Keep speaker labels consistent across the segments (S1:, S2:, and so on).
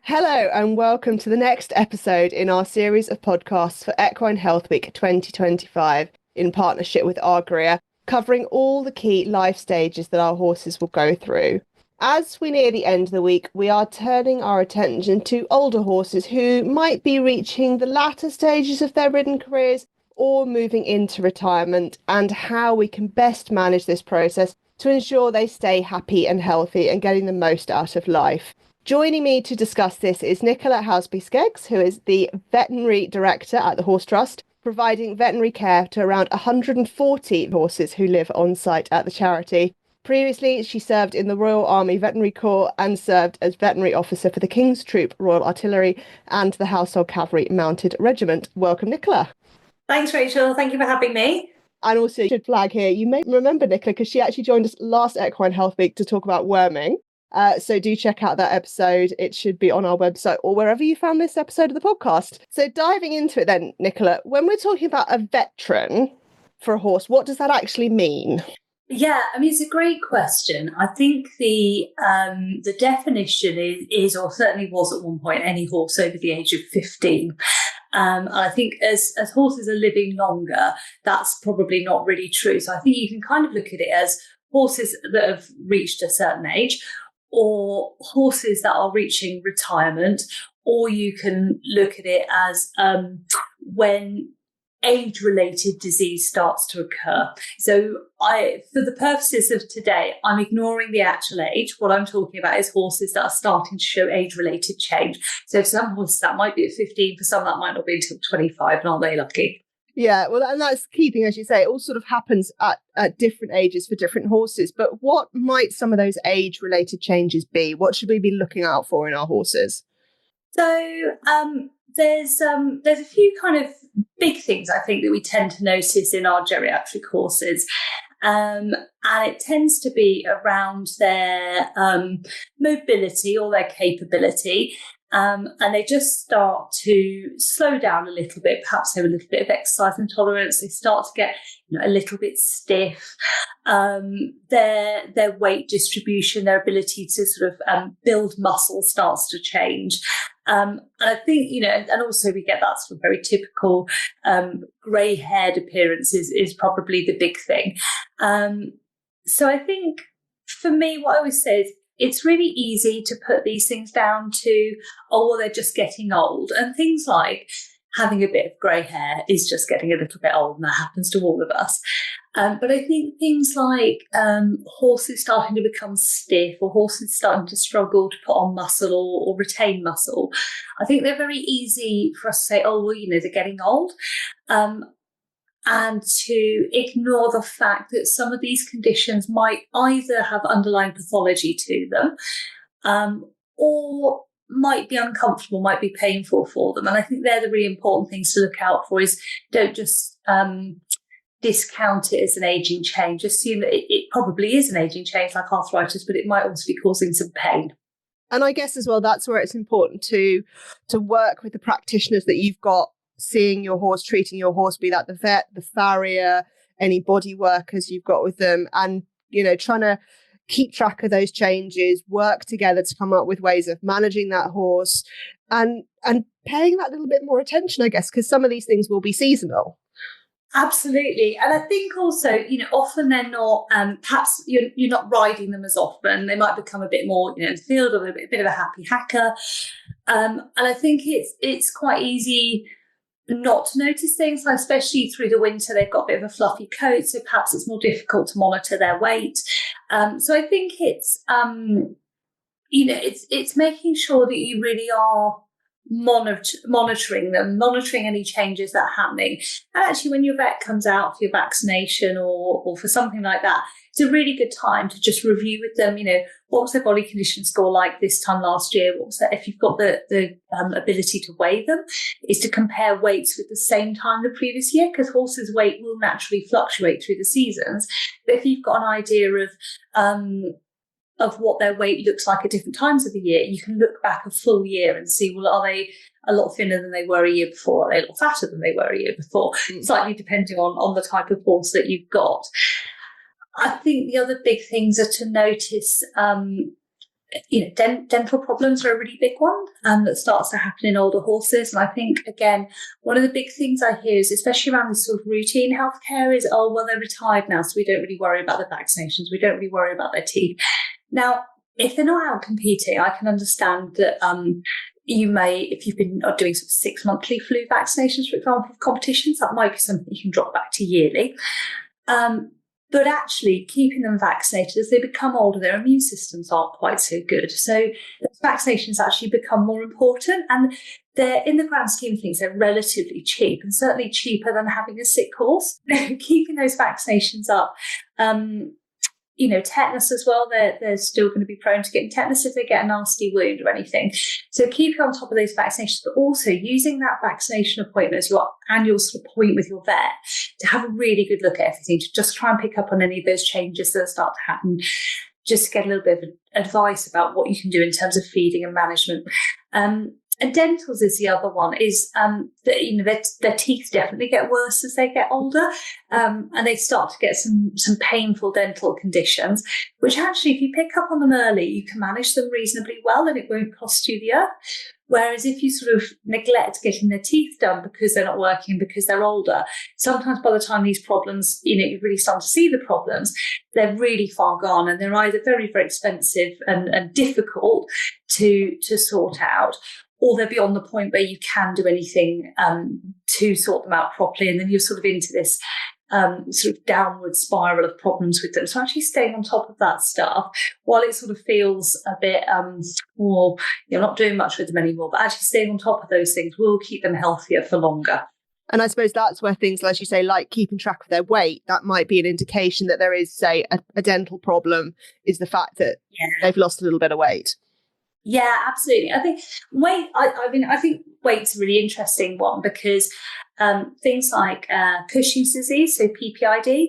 S1: Hello and welcome to the next episode in our series of podcasts for Equine Health Week 2025 in partnership with Agria, covering all the key life stages that our horses will go through. As we near the end of the week, we are turning our attention to older horses who might be reaching the latter stages of their ridden careers or moving into retirement, and how we can best manage this process to ensure they stay happy and healthy and getting the most out of life. Joining me to discuss this is Nicola Housby Skeggs, who is the Veterinary Director at the Horse Trust, providing veterinary care to around 140 horses who live on site at the charity. Previously, she served in the Royal Army Veterinary Corps and served as veterinary officer for the King's Troop Royal Artillery and the Household Cavalry Mounted Regiment. Welcome, Nicola.
S2: Thanks, Rachel. Thank you for having me.
S1: And also, should flag here, you may remember Nicola because she actually joined us last Equine Health Week to talk about worming. So do check out that episode. It should be on our website or wherever you found this episode of the podcast. So diving into it then, Nicola, when we're talking about a veteran for a horse, what does that actually mean?
S2: Yeah, I mean, it's a great question. I think the definition is, or certainly was at one point, any horse over the age of 15. And I think as horses are living longer, that's probably not really true. So I think you can kind of look at it as horses that have reached a certain age, or horses that are reaching retirement, or you can look at it as when age-related disease starts to occur. So for the purposes of today, I'm ignoring the actual age. What I'm talking about is horses that are starting to show age-related change. So for some horses that might be at 15, for some that might not be until 25, and aren't they lucky?
S1: Yeah, well, and that's keeping, as you say, it all sort of happens at different ages for different horses. But what might some of those age-related changes be? What should we be looking out for in our horses?
S2: So there's a few kind of big things I think that we tend to notice in our geriatric horses. And it tends to be around their mobility or their capability. And they just start to slow down a little bit, perhaps have a little bit of exercise intolerance. They start to get a little bit stiff. Their weight distribution, their ability to sort of build muscle starts to change. And I think, and also we get that sort of very typical grey-haired appearance is probably the big thing. So I think for me, what I always say is, it's really easy to put these things down to, well, they're just getting old. And things like having a bit of grey hair is just getting a little bit old, and that happens to all of us. But I think things like horses starting to become stiff, or horses starting to struggle to put on muscle or retain muscle, I think they're very easy for us to say, oh, well, they're getting old. And to ignore the fact that some of these conditions might either have underlying pathology to them, or might be uncomfortable, might be painful for them. And I think they're the really important things to look out for, is don't just discount it as an aging change. Assume that it probably is an aging change like arthritis, but it might also be causing some pain.
S1: And I guess as well, that's where it's important to work with the practitioners that you've got seeing your horse, treating your horse, be that the vet, the farrier, any body workers you've got with them, and trying to keep track of those changes, work together to come up with ways of managing that horse and paying that little bit more attention, I guess, because some of these things will be seasonal.
S2: Absolutely. And I think also, often they're not, perhaps you're not riding them as often. They might become a bit more, in the field, or a bit of a happy hacker. And I think it's quite easy not to notice things, like especially through the winter, they've got a bit of a fluffy coat, so perhaps it's more difficult to monitor their weight. So I think it's, it's making sure that you really are monitoring them, monitoring any changes that are happening. And actually, when your vet comes out for your vaccination or for something like that, it's a really good time to just review with them, what was their body condition score like this time last year? What was that? If you've got the ability to weigh them, is to compare weights with the same time the previous year, because horses' weight will naturally fluctuate through the seasons. But if you've got an idea of what their weight looks like at different times of the year, you can look back a full year and see, well, are they a lot thinner than they were a year before? Are they a lot fatter than they were a year before? Slightly depending on the type of horse that you've got. I think the other big things are to notice dental problems are a really big one that starts to happen in older horses. And I think, again, one of the big things I hear is, especially around this sort of routine healthcare, is, oh, well, they're retired now, so we don't really worry about the vaccinations. We don't really worry about their teeth. Now, if they're not out competing, I can understand that you may, if you've been doing sort of 6 monthly flu vaccinations, for example, for competitions, that might be something you can drop back to yearly. But actually, keeping them vaccinated, as they become older, their immune systems aren't quite so good. So those vaccinations actually become more important. And they're, in the grand scheme of things, they're relatively cheap, and certainly cheaper than having a sick horse. Keeping those vaccinations up. Tetanus as well, they're still going to be prone to getting tetanus if they get a nasty wound or anything. So keeping on top of those vaccinations, but also using that vaccination appointment as your annual sort of point with your vet to have a really good look at everything, to just try and pick up on any of those changes that start to happen, just to get a little bit of advice about what you can do in terms of feeding and management. And dentals is the other one, is that their teeth definitely get worse as they get older, and they start to get some painful dental conditions, which actually, if you pick up on them early, you can manage them reasonably well and it won't cost you the earth. Whereas if you sort of neglect getting their teeth done because they're not working, because they're older, sometimes by the time these problems, you really start to see the problems, they're really far gone, and they're either very, very expensive and difficult to sort out, or they're beyond the point where you can do anything to sort them out properly. And then you're sort of into this sort of downward spiral of problems with them. So actually staying on top of that stuff, while it sort of feels a bit, you're not doing much with them anymore, but actually staying on top of those things will keep them healthier for longer.
S1: And I suppose that's where things, as you say, like keeping track of their weight, that might be an indication that there is, say, a dental problem, is the fact that they've lost a little bit of weight.
S2: Yeah, absolutely. I think weight. I think weight's a really interesting one, because things like Cushing's disease, so PPID,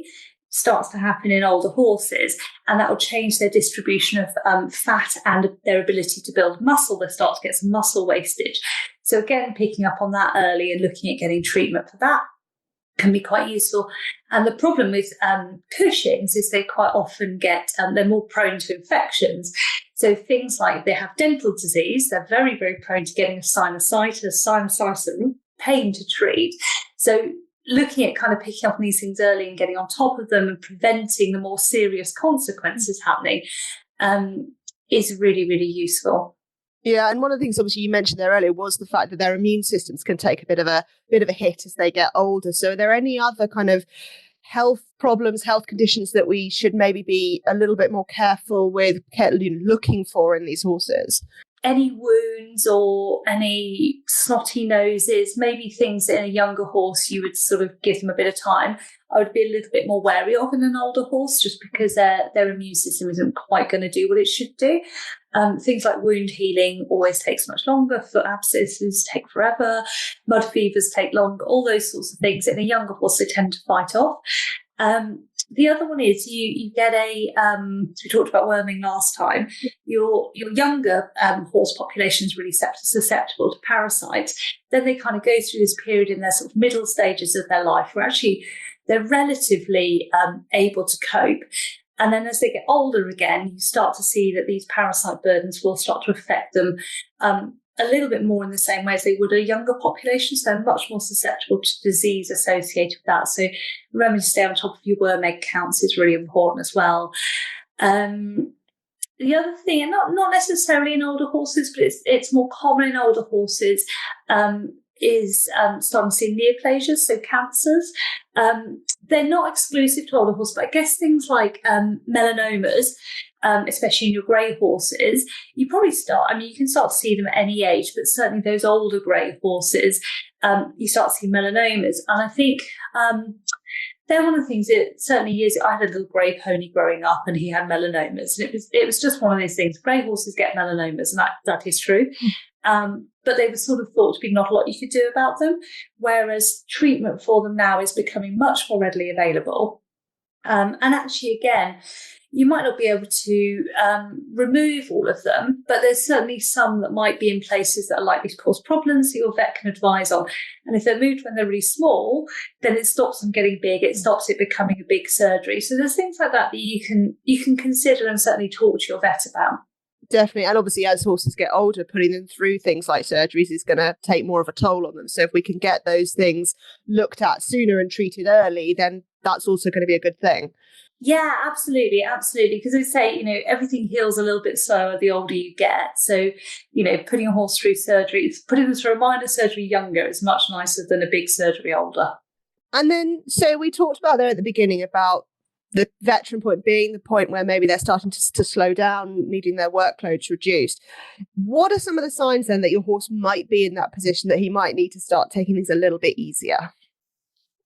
S2: starts to happen in older horses, and that will change their distribution of fat and their ability to build muscle. They start to get some muscle wastage. So again, picking up on that early and looking at getting treatment for that can be quite useful. And the problem with Cushing's is they quite often get, they're more prone to infections. So things like they have dental disease, they're very, very prone to getting a sinusitis pain to treat. So looking at kind of picking up on these things early and getting on top of them and preventing the more serious consequences happening is really, really useful.
S1: Yeah, and one of the things obviously you mentioned there earlier was the fact that their immune systems can take a bit of a hit as they get older. So are there any other kind of health problems, health conditions that we should maybe be a little bit more careful with, looking for in these horses?
S2: Any wounds or any snotty noses, maybe things that in a younger horse you would sort of give them a bit of time. I would be a little bit more wary of in an older horse, just because their immune system isn't quite going to do what it should do. Things like wound healing always takes much longer. Foot abscesses take forever. Mud fevers take longer. All those sorts of things in a younger horse they tend to fight off. The other one is you get we talked about worming last time. Your younger horse population is really susceptible to parasites. Then they kind of go through this period in their sort of middle stages of their life where actually they're relatively able to cope. And then as they get older again, you start to see that these parasite burdens will start to affect them a little bit more in the same way as they would a younger population. So they're much more susceptible to disease associated with that. So remembering to stay on top of your worm egg counts is really important as well. The other thing, and not necessarily in older horses, but it's more common in older horses, is starting to see neoplasias, so cancers. They're not exclusive to older horses, but I guess things like melanomas, especially in your grey horses, you can start to see them at any age, but certainly those older grey horses, you start to see melanomas. And I think they're one of the things that certainly I had a little grey pony growing up and he had melanomas, and it was just one of those things. Grey horses get melanomas, and that is true. But they were sort of thought to be not a lot you could do about them, whereas treatment for them now is becoming much more readily available. And actually, again, you might not be able to remove all of them, but there's certainly some that might be in places that are likely to cause problems that your vet can advise on. And if they're moved when they're really small, then it stops them getting big. It stops it becoming a big surgery. So there's things like that you can consider and certainly talk to your vet about.
S1: Definitely. And obviously, as horses get older, putting them through things like surgeries is going to take more of a toll on them. So if we can get those things looked at sooner and treated early, then that's also going to be a good thing.
S2: Yeah, absolutely, absolutely. Because I say, everything heals a little bit slower the older you get. So, putting a horse through surgery, putting them through a minor surgery younger is much nicer than a big surgery older.
S1: And then, so we talked about there at the beginning about the veteran point being the point where maybe they're starting to slow down, needing their workloads reduced. What are some of the signs then that your horse might be in that position that he might need to start taking things a little bit easier?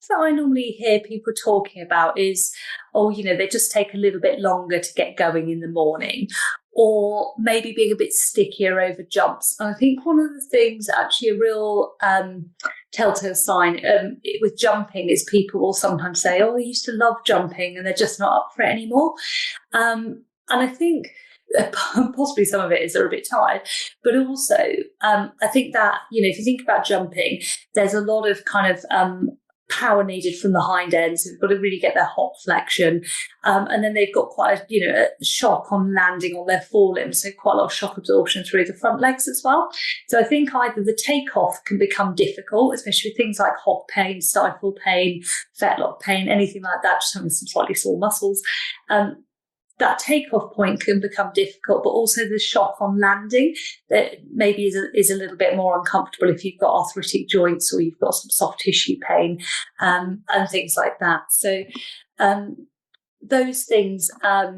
S2: So I normally hear people talking about is, they just take a little bit longer to get going in the morning, or maybe being a bit stickier over jumps. And I think one of the things, actually a real telltale sign with jumping is people will sometimes say, I used to love jumping, and they're just not up for it anymore. And I think possibly some of it is they're a bit tired, but also I think that, if you think about jumping, there's a lot of kind of power needed from the hind ends. They've got to really get their hop flexion. And then they've got quite a shock on landing on their forelimbs, so quite a lot of shock absorption through the front legs as well. So I think either the takeoff can become difficult, especially with things like hock pain, stifle pain, fetlock pain, anything like that, just having some slightly sore muscles. That takeoff point can become difficult, but also the shock on landing that maybe is a little bit more uncomfortable if you've got arthritic joints or you've got some soft tissue pain and things like that. So those things are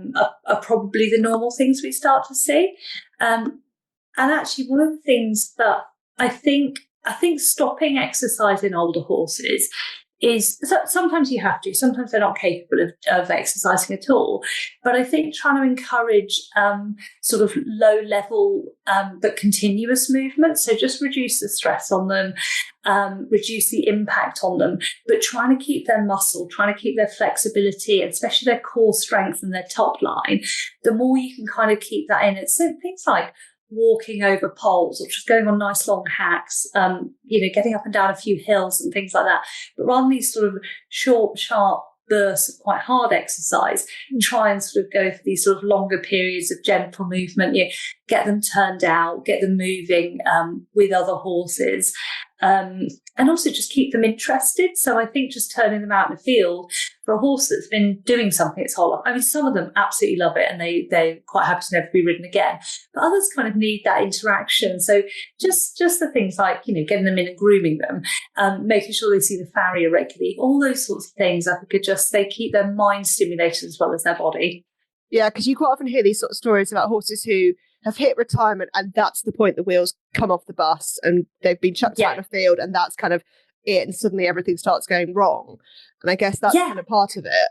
S2: probably the normal things we start to see. And actually, one of the things that I think stopping exercise in older horses is sometimes you have to, sometimes they're not capable of exercising at all. But I think trying to encourage sort of low level but continuous movement, so just reduce the stress on them, reduce the impact on them, but trying to keep their muscle, trying to keep their flexibility, and especially their core strength and their top line, the more you can kind of keep that in. It's things like walking over poles or just going on nice long hacks, getting up and down a few hills and things like that. But rather than these sort of short, sharp bursts of quite hard exercise, try and sort of go for these sort of longer periods of gentle movement. Get them turned out, get them moving with other horses. And also just keep them interested. So I think just turning them out in the field for a horse that's been doing something its whole life. I mean, some of them absolutely love it and they're quite happy to never be ridden again. But others kind of need that interaction. So just the things like, getting them in and grooming them, making sure they see the farrier regularly, all those sorts of things, I think they keep their mind stimulated as well as their body.
S1: Yeah, because you quite often hear these sort of stories about horses who have hit retirement and that's the point the wheels come off the bus and they've been chucked out in a field and that's kind of it, and suddenly everything starts going wrong. And I guess that's kind of part of it.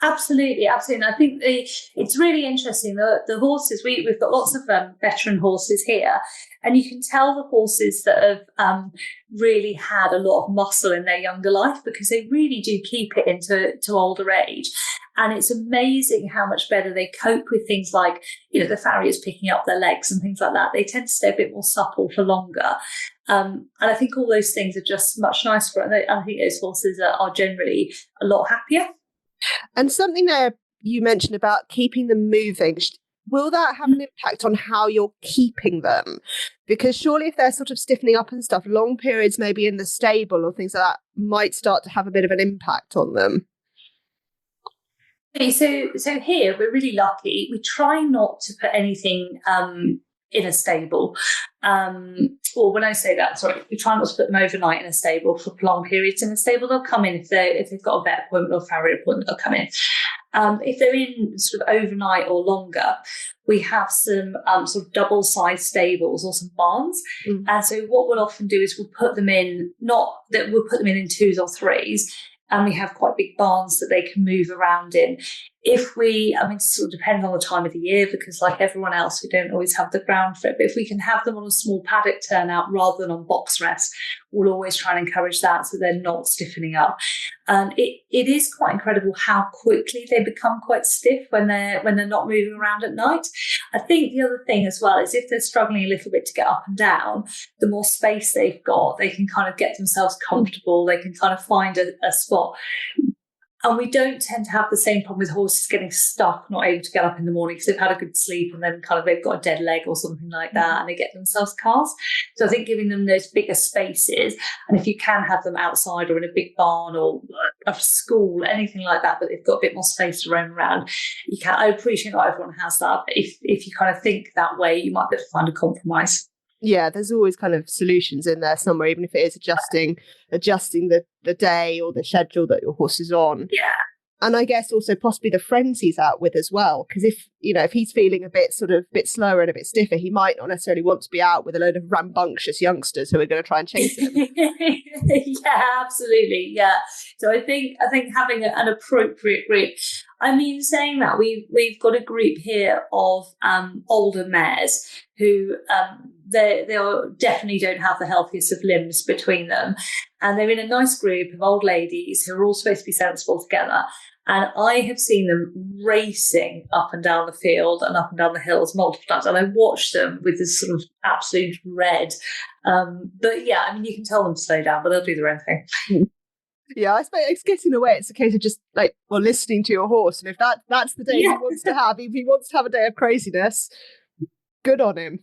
S2: Absolutely, absolutely. And I think it's really interesting. The horses, we've got lots of veteran horses here, and you can tell the horses that have really had a lot of muscle in their younger life because they really do keep it into older age. And it's amazing how much better they cope with things like, the farriers picking up their legs and things like that. They tend to stay a bit more supple for longer. And I think all those things are just much nicer. And I think those horses are generally a lot happier.
S1: And something there you mentioned about keeping them moving, will that have an impact on how you're keeping them? Because surely if they're sort of stiffening up and stuff, long periods maybe in the stable or things like that might start to have a bit of an impact on them.
S2: Okay, so here we're really lucky. We try not to put anything in a stable. Or when I say that, sorry, we try not to put them overnight in a stable for long periods in a stable. They'll come in if they've got a vet appointment or farrier appointment, they'll come in. If they're in sort of overnight or longer, we have some sort of double-sized stables or some barns. And so what we'll often do is we'll put them in in twos or threes, and we have quite big barns that they can move around in. It sort of depends on the time of the year because like everyone else, we don't always have the ground for it. But if we can have them on a small paddock turnout rather than on box rest, we'll always try and encourage that so they're not stiffening up. And it is quite incredible how quickly they become quite stiff when they're not moving around at night. I think the other thing as well is if they're struggling a little bit to get up and down, the more space they've got, they can kind of get themselves comfortable. They can kind of find a spot. And we don't tend to have the same problem with horses getting stuck, not able to get up in the morning because they've had a good sleep and then kind of they've got a dead leg or something like that, and they get themselves cast. So I think giving them those bigger spaces, and if you can have them outside or in a big barn or a school, anything like that, but they've got a bit more space to roam around, you can. I appreciate not everyone has that, but if you kind of think that way, you might be able to find a compromise.
S1: Yeah, there's always kind of solutions in there somewhere, even if it is adjusting the day or the schedule that your horse is on.
S2: Yeah.
S1: And I guess also possibly the friends he's out with as well. Because if he's feeling a bit slower and a bit stiffer, he might not necessarily want to be out with a load of rambunctious youngsters who are going to try and chase him.
S2: Yeah, absolutely. Yeah. So I think having an appropriate group. I mean, saying that, we've got a group here of older mares who they definitely don't have the healthiest of limbs between them, and they're in a nice group of old ladies who are all supposed to be sensible together. And I have seen them racing up and down the field and up and down the hills multiple times, and I watch them with this sort of absolute dread. But yeah, I mean, you can tell them to slow down, but they'll do their own thing.
S1: Yeah, I suppose it's getting away. It's a case of just listening to your horse, and if that's the day he wants to have, if he wants to have a day of craziness, good on him.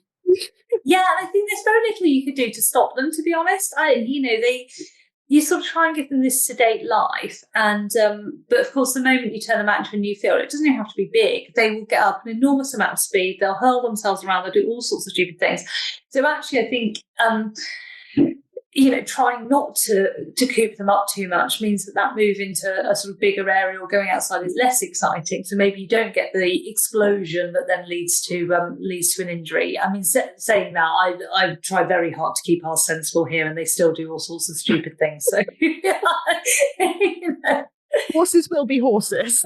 S2: Yeah, and I think there's very little you could do to stop them, to be honest. You sort of try and give them this sedate life, and but of course, the moment you turn them out into a new field, it doesn't even have to be big. They will get up an enormous amount of speed. They'll hurl themselves around. They'll do all sorts of stupid things. So actually, I think trying not to coop them up too much means that move into a sort of bigger area or going outside is less exciting. So maybe you don't get the explosion that then leads to an injury. I mean, saying that, I try very hard to keep ours sensible here, and they still do all sorts of stupid things. So
S1: horses will be horses.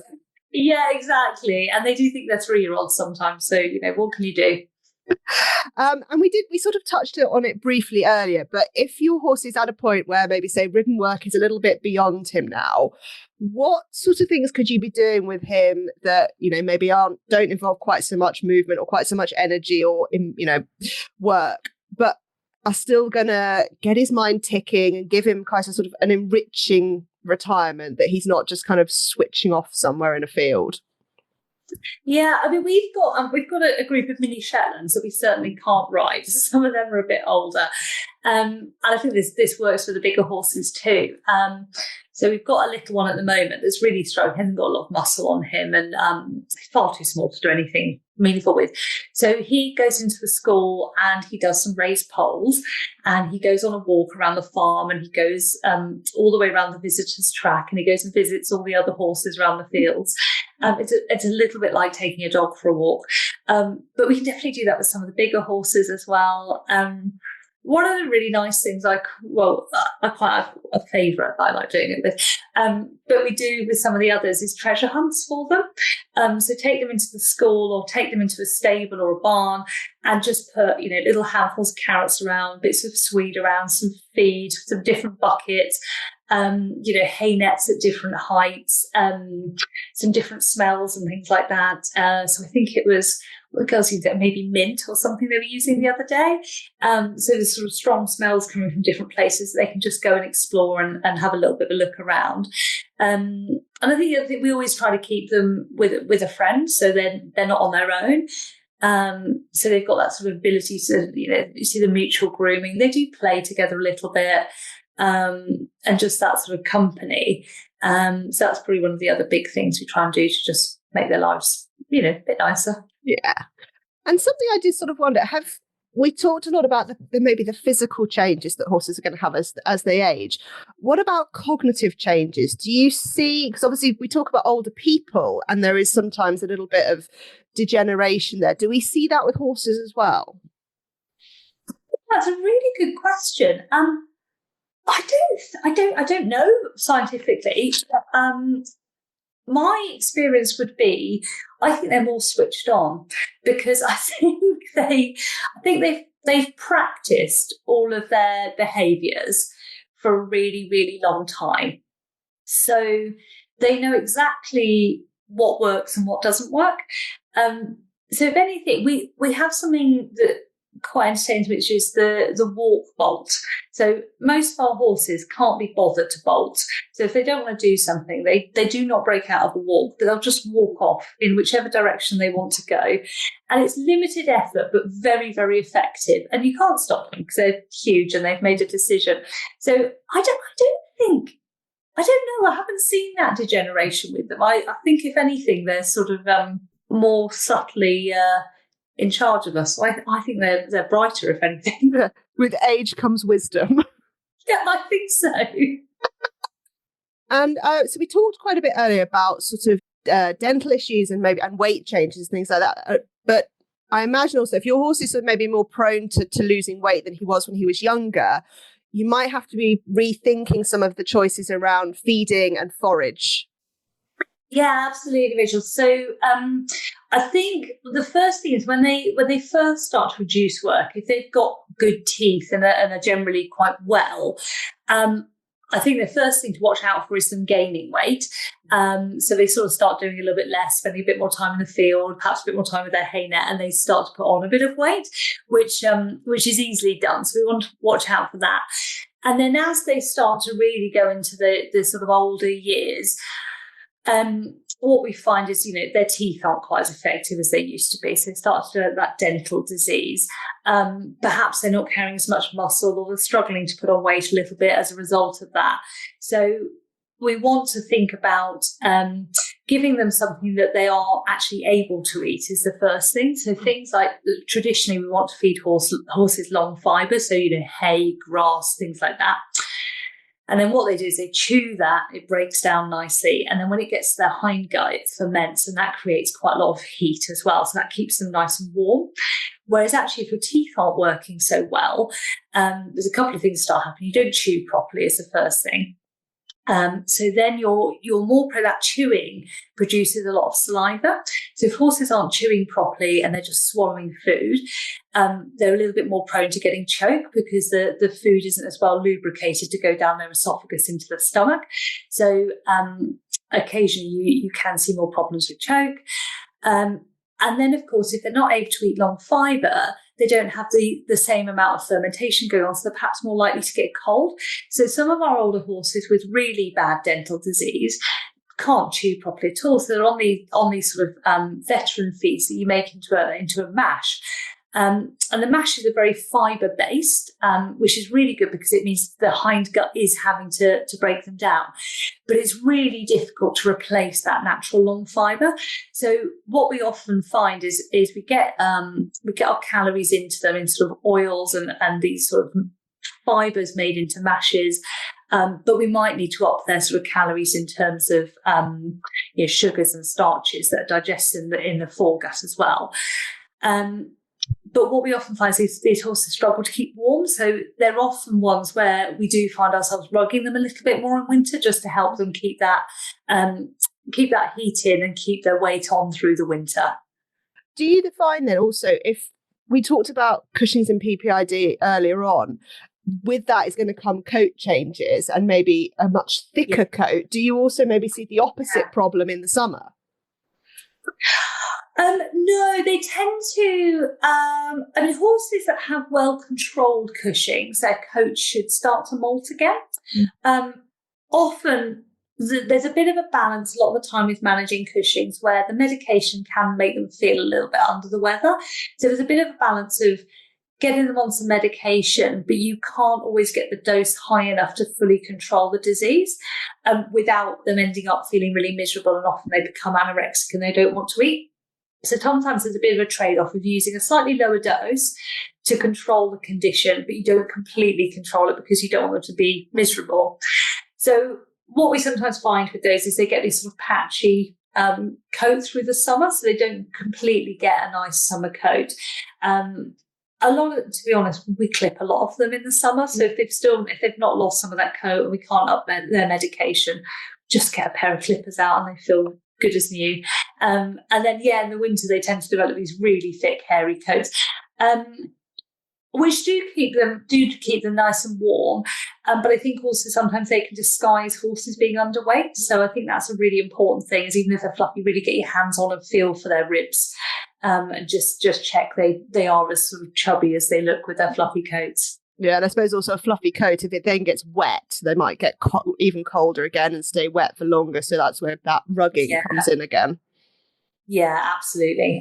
S2: Yeah, exactly, and they do think they're 3-year-olds sometimes. So what can you do?
S1: And we sort of touched on it briefly earlier, but if your horse is at a point where maybe say ridden work is a little bit beyond him now, what sort of things could you be doing with him that maybe don't involve quite so much movement or quite so much energy or work, but are still gonna get his mind ticking and give him kind of sort of an enriching retirement, that he's not just kind of switching off somewhere in a field?
S2: Yeah, I mean, we've got a group of mini Shetlands that we certainly can't ride. Some of them are a bit older, and I think this works for the bigger horses too. So we've got a little one at the moment that's really strong. He hasn't got a lot of muscle on him, and he's far too small to do anything meaningful with. So he goes into the school and he does some raised poles, and he goes on a walk around the farm, and he goes all the way around the visitors' track, and he goes and visits all the other horses around the fields. It's a little bit like taking a dog for a walk, but we can definitely do that with some of the bigger horses as well. One of the really nice things I quite have a favourite that I like doing it with, but we do with some of the others, is treasure hunts for them. So take them into the school or take them into a stable or a barn and just put, little handfuls of carrots around, bits of swede around, some feed, some different buckets, hay nets at different heights, some different smells and things like that. So I think it was, the girls used maybe mint or something they were using the other day. So there's sort of strong smells coming from different places. They can just go and explore and have a little bit of a look around. And I think we always try to keep them with a friend, so they're not on their own. So they've got that sort of ability to, you see the mutual grooming. They do play together a little bit, and just that sort of company. So that's probably one of the other big things we try and do to just make their lives, a bit nicer.
S1: Yeah. And something I did sort of wonder, we talked a lot about maybe the physical changes that horses are going to have as they age. What about cognitive changes? Do you see, because obviously we talk about older people and there is sometimes a little bit of degeneration there. Do we see that with horses as well?
S2: That's a really good question. I don't know scientifically. My experience would be, I think they're more switched on, because I think they've practiced all of their behaviours for a really, really long time. So they know exactly what works and what doesn't work. So if anything, we have something that quite entertains me, which is the walk bolt. So most of our horses can't be bothered to bolt. So if they don't want to do something, they do not break out of a walk, but they'll just walk off in whichever direction they want to go. And it's limited effort, but very, very effective. And you can't stop them because they're huge and they've made a decision. So I don't know. I haven't seen that degeneration with them. I think if anything, they're sort of more subtly in charge of us. So I think they're brighter, if anything.
S1: With age comes wisdom.
S2: Yeah, I think so.
S1: And so we talked quite a bit earlier about sort of dental issues and weight changes, things like that. But I imagine also if your horse is sort of maybe more prone to losing weight than he was when he was younger, you might have to be rethinking some of the choices around feeding and forage.
S2: Yeah, absolutely, Rachel. So I think the first thing is when they first start to reduce work, if they've got good teeth and are generally quite well, I think the first thing to watch out for is them gaining weight. So they sort of start doing a little bit less, spending a bit more time in the field, perhaps a bit more time with their hay net, and they start to put on a bit of weight, which is easily done. So we want to watch out for that. And then as they start to really go into the sort of older years, what we find is, their teeth aren't quite as effective as they used to be. So they start to develop that dental disease. Perhaps they're not carrying as much muscle, or they're struggling to put on weight a little bit as a result of that. So we want to think about giving them something that they are actually able to eat is the first thing. So things like, traditionally we want to feed horses long fibre, so hay, grass, things like that. And then what they do is they chew that, it breaks down nicely. And then when it gets to their hindgut, it ferments, and that creates quite a lot of heat as well. So that keeps them nice and warm. Whereas actually, if your teeth aren't working so well, there's a couple of things start happening. You don't chew properly is the first thing. So then that chewing produces a lot of saliva. So if horses aren't chewing properly and they're just swallowing food, they're a little bit more prone to getting choke because the food isn't as well lubricated to go down their esophagus into the stomach. So occasionally you can see more problems with choke. And then, of course, if they're not able to eat long fibre, they don't have the same amount of fermentation going on, so they're perhaps more likely to get cold. So some of our older horses with really bad dental disease can't chew properly at all. So they're on these sort of veteran feeds that you make into a mash. And the mashes are very fibre-based, which is really good because it means the hindgut is having to break them down. But it's really difficult to replace that natural long fibre. So what we often find is we get our calories into them in sort of oils and these sort of fibres made into mashes. But we might need to up their sort of calories in terms of sugars and starches that are digested in the foregut as well. But what we often find is these horses struggle to keep warm. So they're often ones where we do find ourselves rugging them a little bit more in winter just to help them keep that heat in and keep their weight on through the winter.
S1: Do you define then also, if we talked about Cushing's and PPID earlier on, with that is going to come coat changes and maybe a much thicker coat. Do you also maybe see the opposite problem in the summer?
S2: No, they tend to, horses that have well-controlled Cushing's, their coat should start to molt again. Often there's a bit of a balance a lot of the time with managing Cushing's where the medication can make them feel a little bit under the weather. So there's a bit of a balance of getting them on some medication, but you can't always get the dose high enough to fully control the disease without them ending up feeling really miserable, and often they become anorexic and they don't want to eat. So sometimes there's a bit of a trade-off of using a slightly lower dose to control the condition, but you don't completely control it because you don't want them to be miserable. So what we sometimes find with those is they get these sort of patchy coat through the summer, so they don't completely get a nice summer coat. A lot of, to be honest, we clip a lot of them in the summer. So if they've not lost some of that coat and we can't up their medication, just get a pair of clippers out and they feel good as new. And then, in the winter, they tend to develop these really thick, hairy coats, which do keep them nice and warm. But I think also sometimes they can disguise horses being underweight. So I think that's a really important thing, is even if they're fluffy, really get your hands on and feel for their ribs. and just check they are as sort of chubby as they look with their fluffy coats.
S1: Yeah, and I suppose also a fluffy coat, if it then gets wet, they might get even colder again and stay wet for longer. So that's where that rugging comes in again.
S2: Yeah, absolutely.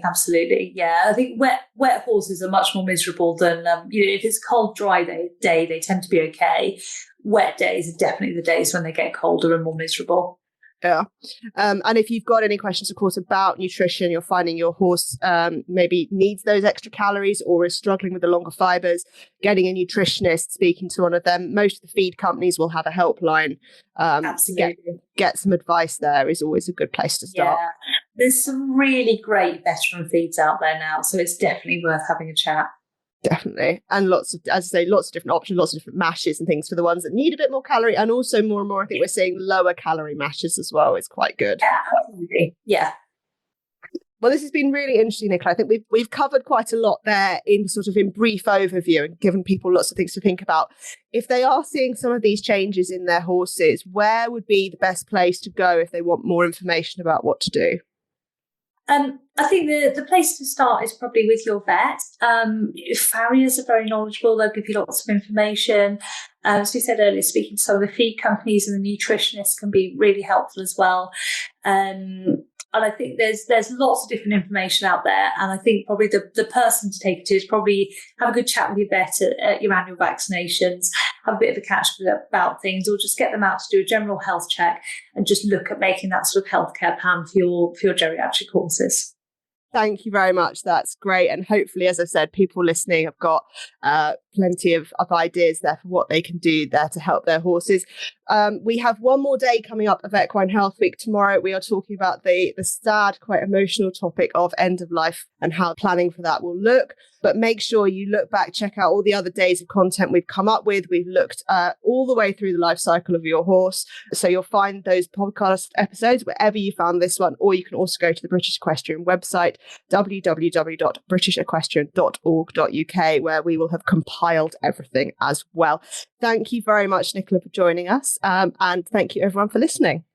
S2: Yeah, I think wet horses are much more miserable than if it's a cold, dry day, they tend to be okay. Wet days are definitely the days when they get colder and more miserable.
S1: Yeah. And if you've got any questions, of course, about nutrition, you're finding your horse maybe needs those extra calories or is struggling with the longer fibers, getting a nutritionist, speaking to one of them. Most of the feed companies will have a helpline.
S2: Absolutely.
S1: Get some advice there is always a good place to start.
S2: Yeah. There's some really great veteran feeds out there now, so it's definitely worth having a chat.
S1: Definitely. And lots of different options, lots of different mashes and things for the ones that need a bit more calorie. And also more and more, I think we're seeing lower calorie mashes as well. It's quite good.
S2: Yeah, absolutely. Yeah.
S1: Well, this has been really interesting, Nicola. I think we've covered quite a lot there in brief overview and given people lots of things to think about. If they are seeing some of these changes in their horses, where would be the best place to go if they want more information about what to do?
S2: I think the place to start is probably with your vet. Farriers are very knowledgeable. They'll give you lots of information. As we said earlier, speaking to some of the feed companies and the nutritionists can be really helpful as well. And I think there's lots of different information out there. And I think probably the person to take it to is probably have a good chat with your vet at your annual vaccinations, have a bit of a catch up about things, or just get them out to do a general health check and just look at making that sort of healthcare plan for your geriatric horses.
S1: Thank you very much. That's great. And hopefully, as I said, people listening have got plenty of ideas there for what they can do there to help their horses. We have one more day coming up of Equine Health Week. Tomorrow, we are talking about the sad, quite emotional topic of end of life and how planning for that will look. But make sure you look back, check out all the other days of content we've come up with. We've looked all the way through the life cycle of your horse. So you'll find those podcast episodes wherever you found this one, or you can also go to the British Equestrian website, www.britishequestrian.org.uk, where we will have compiled everything as well. Thank you very much, Nicola, for joining us. And thank you, everyone, for listening.